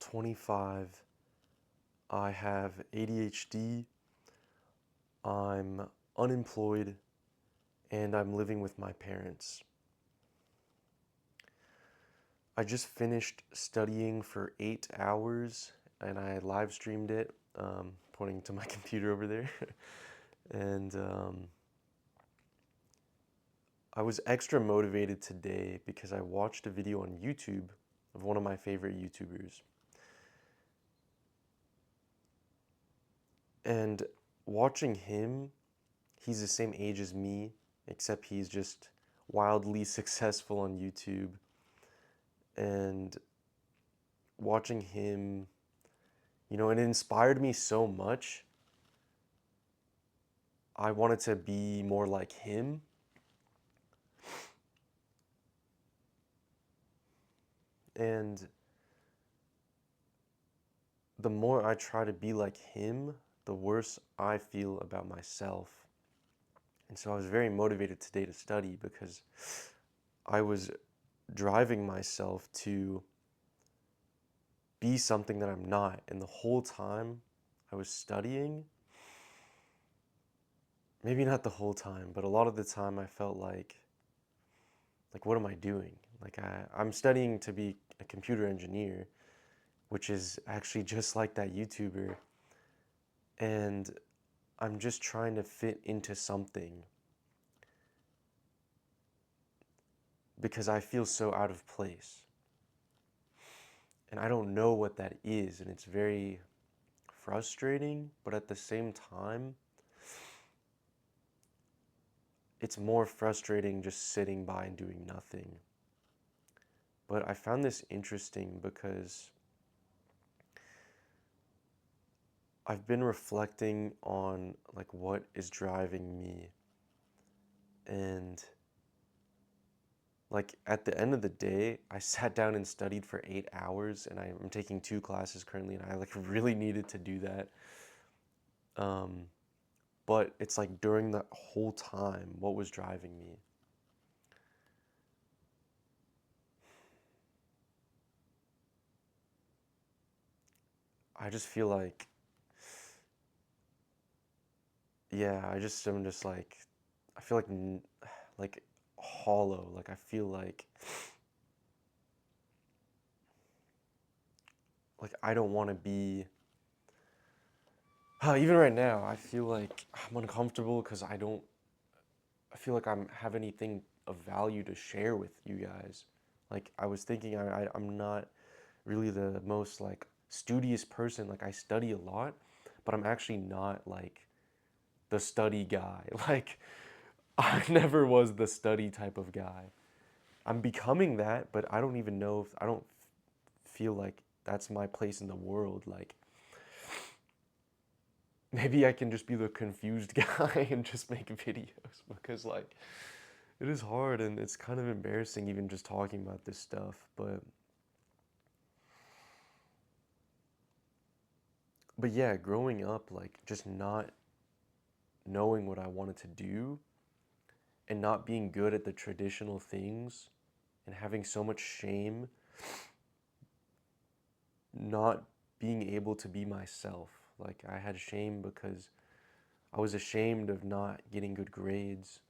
25. I have ADHD. I'm unemployed, and I'm living with my parents. I just finished studying for 8 hours, and I live streamed it, pointing to my computer over there. and I was extra motivated today because I watched a video on YouTube of one of my favorite YouTubers. And watching him, he's the same age as me, except he's just wildly successful on YouTube. And watching him, it inspired me so much. I wanted to be more like him. And the more I try to be like him, the worse I feel about myself. And so I was very motivated today to study because I was driving myself to be something that I'm not. And the whole time I was studying, maybe not the whole time, but a lot of the time I felt like what am I doing? I'm studying to be a computer engineer, which is actually just like that YouTuber. And I'm just trying to fit into something because I feel so out of place. And I don't know what that is, and it's very frustrating, but at the same time, it's more frustrating just sitting by and doing nothing. But I found this interesting because I've been reflecting on what is driving me, and at the end of the day, I sat down and studied for 8 hours, and I'm taking 2 classes currently, and I really needed to do that. But it's during that whole time, what was driving me? I just feel yeah, I'm just I feel like hollow. I feel like I don't want to be. Even right now, I feel like I'm uncomfortable because I feel like I'm have anything of value to share with you guys. I was thinking I'm not really the most studious person. I study a lot, but I'm actually not the study guy. I never was the study type of guy. I'm becoming that, but I don't even know if I don't feel like that's my place in the world. Maybe I can just be the confused guy and just make videos because it is hard and it's kind of embarrassing even just talking about this stuff, but yeah, growing up just not knowing what I wanted to do and not being good at the traditional things and having so much shame, not being able to be myself. I had shame because I was ashamed of not getting good grades,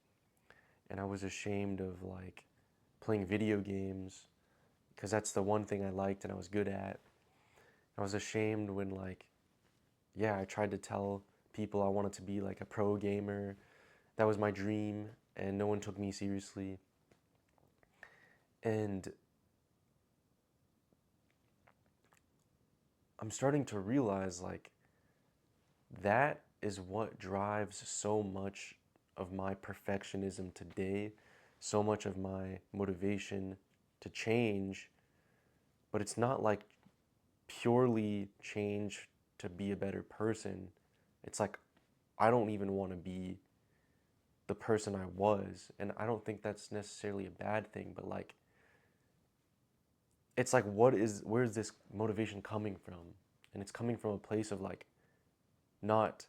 and I was ashamed of playing video games because that's the one thing I liked and I was good at. I was ashamed when yeah, I tried to tell people I wanted to be a pro gamer. That was my dream, and no one took me seriously. And I'm starting to realize that is what drives so much of my perfectionism today, so much of my motivation to change, but it's not purely change to be a better person. It's I don't even want to be the person I was, and I don't think that's necessarily a bad thing, but it's where's this motivation coming from? And it's coming from a place of not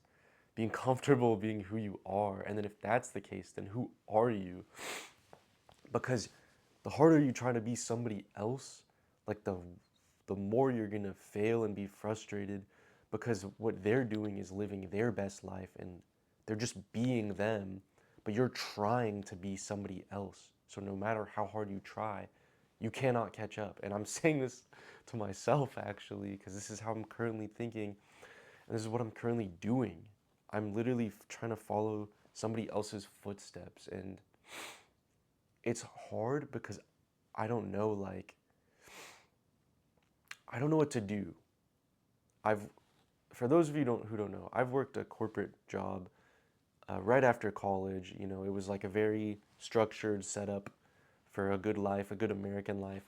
being comfortable being who you are. And then if that's the case, then who are you? Because the harder you try to be somebody else, like the the more you're gonna fail and be frustrated because what they're doing is living their best life and they're just being them, but you're trying to be somebody else. So no matter how hard you try, you cannot catch up. And I'm saying this to myself actually, because this is how I'm currently thinking, and this is what I'm currently doing. I'm literally trying to follow somebody else's footsteps, and it's hard because I don't know, like, I don't know what to do. I've, for those of you who don't know, I've worked a corporate job right after college. You know, it was like a very structured setup for a good life, a good American life.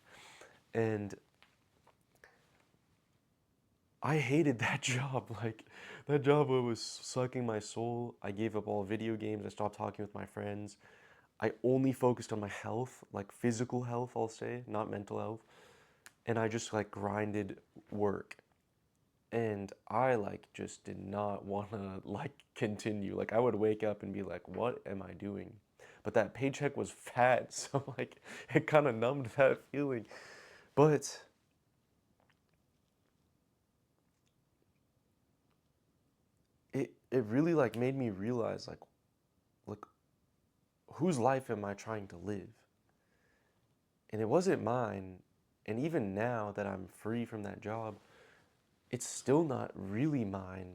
And I hated that job. Like, that job was sucking my soul. I gave up all video games. I stopped talking with my friends. I only focused on my health, like physical health, I'll say, not mental health. And I just like grinded work. And I like just did not want to like continue. Like I would wake up and be like, what am I doing? But that paycheck was fat, so like it kind of numbed that feeling. But it really like made me realize like, look, whose life am I trying to live? And it wasn't mine. And even now that I'm free from that job, it's still not really mine.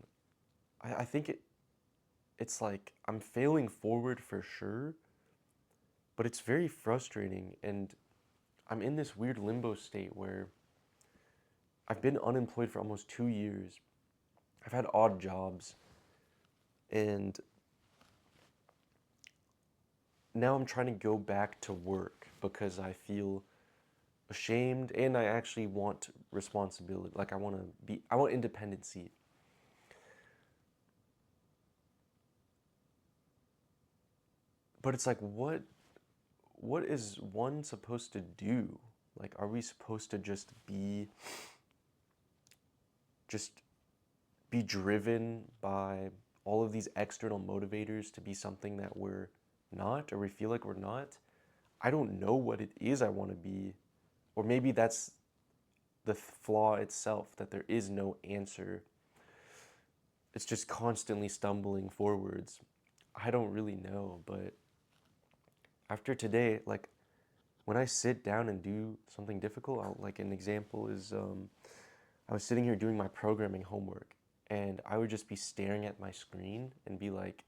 I think it's like I'm failing forward for sure, but it's very frustrating. And I'm in this weird limbo state where I've been unemployed for almost 2 years. I've had odd jobs, and now I'm trying to go back to work because I feel ashamed and I actually want responsibility. Like I want independency. But it's like what is one supposed to do? Like are we supposed to just be driven by all of these external motivators to be something that we're not, or we feel like we're not? I don't know what it is I want to be. Or maybe that's the flaw itself, that there is no answer. It's just constantly stumbling forwards. I don't really know, but after today, like when I sit down and do something difficult, like an example is I was sitting here doing my programming homework, and I would just be staring at my screen and be like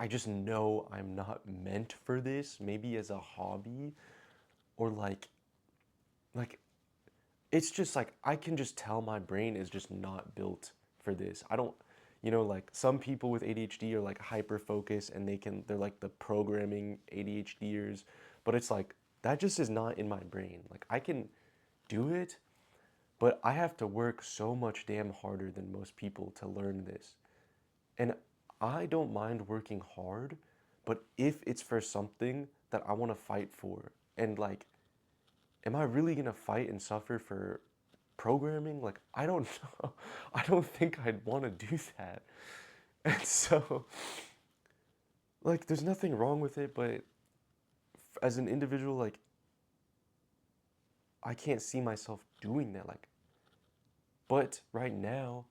I just know I'm not meant for this, maybe as a hobby, or like it's just like I can just tell my brain is just not built for this. I don't, like some people with ADHD are like hyper focused and they're like the programming ADHDers, but it's like that just is not in my brain. Like I can do it, but I have to work so much damn harder than most people to learn this. And I don't mind working hard, but if it's for something that I want to fight for, and like, am I really gonna fight and suffer for programming? Like, I don't know. I don't think I'd want to do that. And so, like, there's nothing wrong with it, but as an individual, like, I can't see myself doing that. Like, but right now,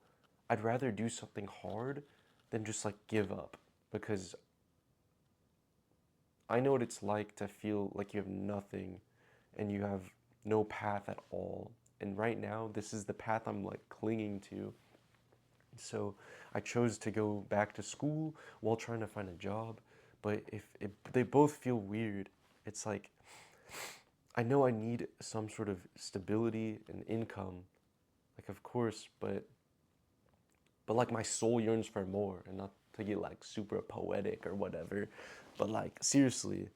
I'd rather do something hard than just like give up because I know what it's like to feel like you have nothing and you have no path at all. And right now, this is the path I'm like clinging to. So I chose to go back to school while trying to find a job. But if they both feel weird, it's like I know I need some sort of stability and income, like of course, but like my soul yearns for more, and not to get like super poetic or whatever, but like seriously,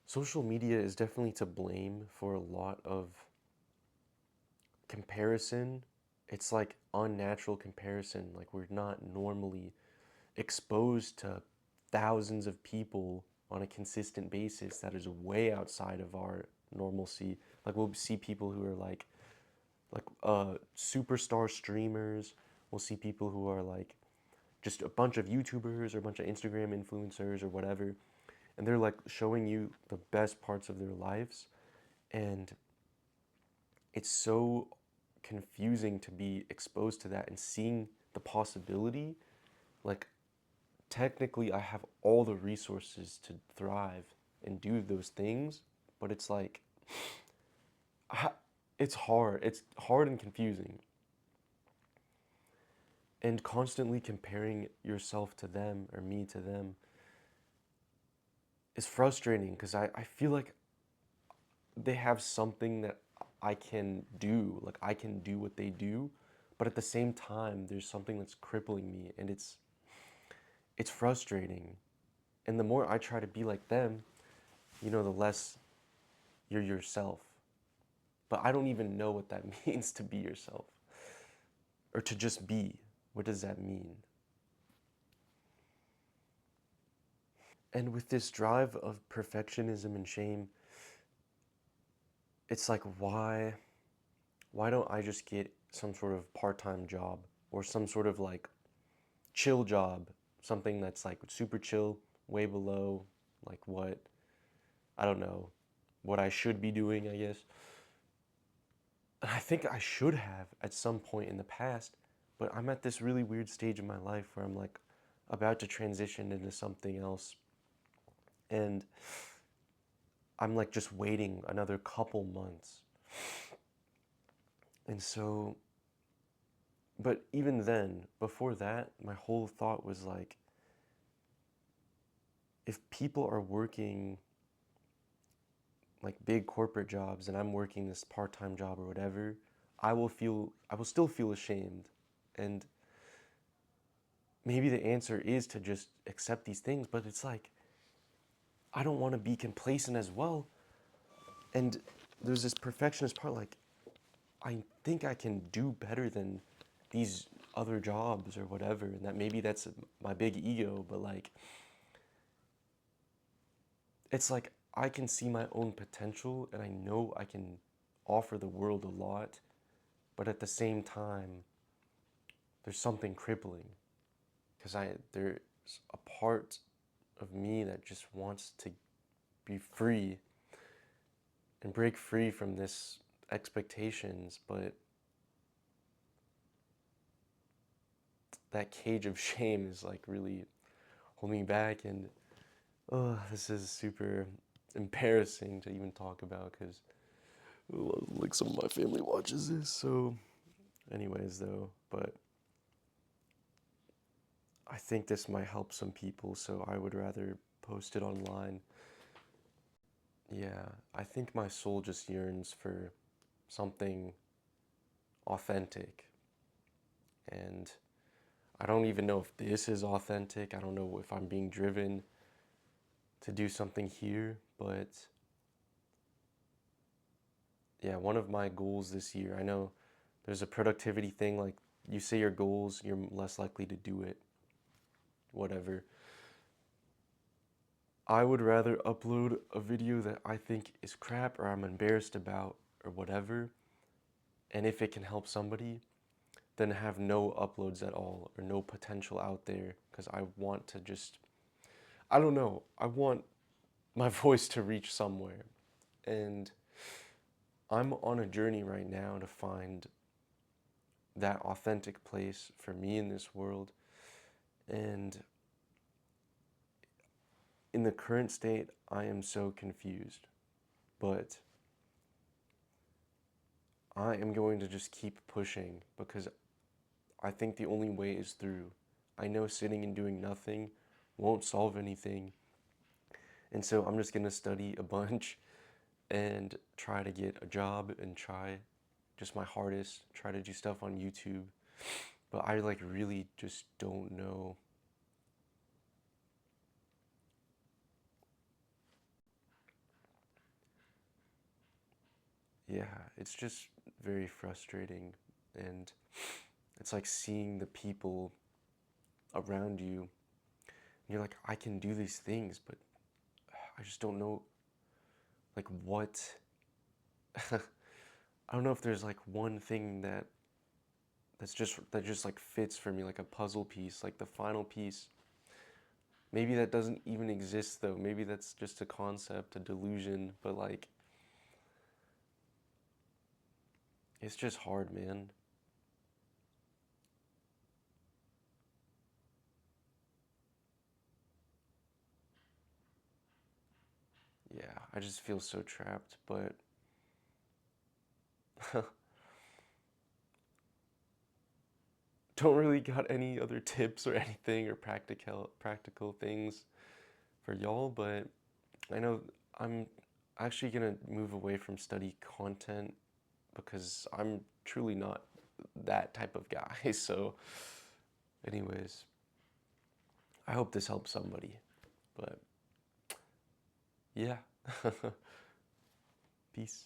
social media is definitely to blame for a lot of comparison. It's like unnatural comparison. Like we're not normally exposed to thousands of people on a consistent basis that is way outside of our normalcy. Like we'll see people who are like superstar streamers. We'll see people who are like just a bunch of YouTubers or a bunch of Instagram influencers or whatever, and they're like showing you the best parts of their lives, and it's so confusing to be exposed to that and seeing the possibility. Like, technically, I have all the resources to thrive and do those things, but it's like, it's hard. It's hard and confusing. And constantly comparing yourself to them or me to them is frustrating because I feel like they have something that I can do. Like, I can do what they do, but at the same time, there's something that's crippling me, and it's frustrating. And the more I try to be like them, the less you're yourself. But I don't even know what that means to be yourself or to just be. What does that mean? And with this drive of perfectionism and shame, it's like, why don't I just get some sort of part-time job or some sort of like chill job, something that's like super chill, way below like what, I don't know, what I should be doing, I guess. And I think I should have at some point in the past, but I'm at this really weird stage in my life where I'm like about to transition into something else, and I'm like just waiting another couple months. And so, but even then, before that, my whole thought was like, if people are working like big corporate jobs and I'm working this part-time job or whatever, I will still feel ashamed. And maybe the answer is to just accept these things, but it's like, I don't want to be complacent as well. And there's this perfectionist part, like, I think I can do better than these other jobs or whatever, and that maybe that's my big ego, but like, it's like I can see my own potential and I know I can offer the world a lot, but at the same time, there's something crippling because there's a part of me that just wants to be free and break free from this expectations, but that cage of shame is like really holding me back, and oh, this is super embarrassing to even talk about because like some of my family watches this. So, anyways, though, but I think this might help some people, so I would rather post it online. Yeah, I think my soul just yearns for something authentic, and I don't even know if this is authentic. I don't know if I'm being driven to do something here, but yeah, one of my goals this year, I know there's a productivity thing, like you say your goals, you're less likely to do it, whatever. I would rather upload a video that I think is crap or I'm embarrassed about or whatever, and if it can help somebody, than have no uploads at all or no potential out there because I want to just, I don't know, I want my voice to reach somewhere. And I'm on a journey right now to find that authentic place for me in this world. And in the current state, I am so confused. But I am going to just keep pushing because I think the only way is through. I know sitting and doing nothing won't solve anything. And so I'm just going to study a bunch and try to get a job and try just my hardest, try to do stuff on YouTube. But I like really just don't know. Yeah, it's just very frustrating. And it's like seeing the people around you. And you're like, I can do these things, but I just don't know like what. I don't know if there's like one thing that that just like fits for me like a puzzle piece, like the final piece. Maybe that doesn't even exist though. Maybe that's just a concept, a delusion, but like it's just hard, man. Yeah, I just feel so trapped, but don't really got any other tips or anything or practical things for y'all, but I know I'm actually gonna move away from study content because I'm truly not that type of guy. So, anyways, I hope this helps somebody. But yeah, peace.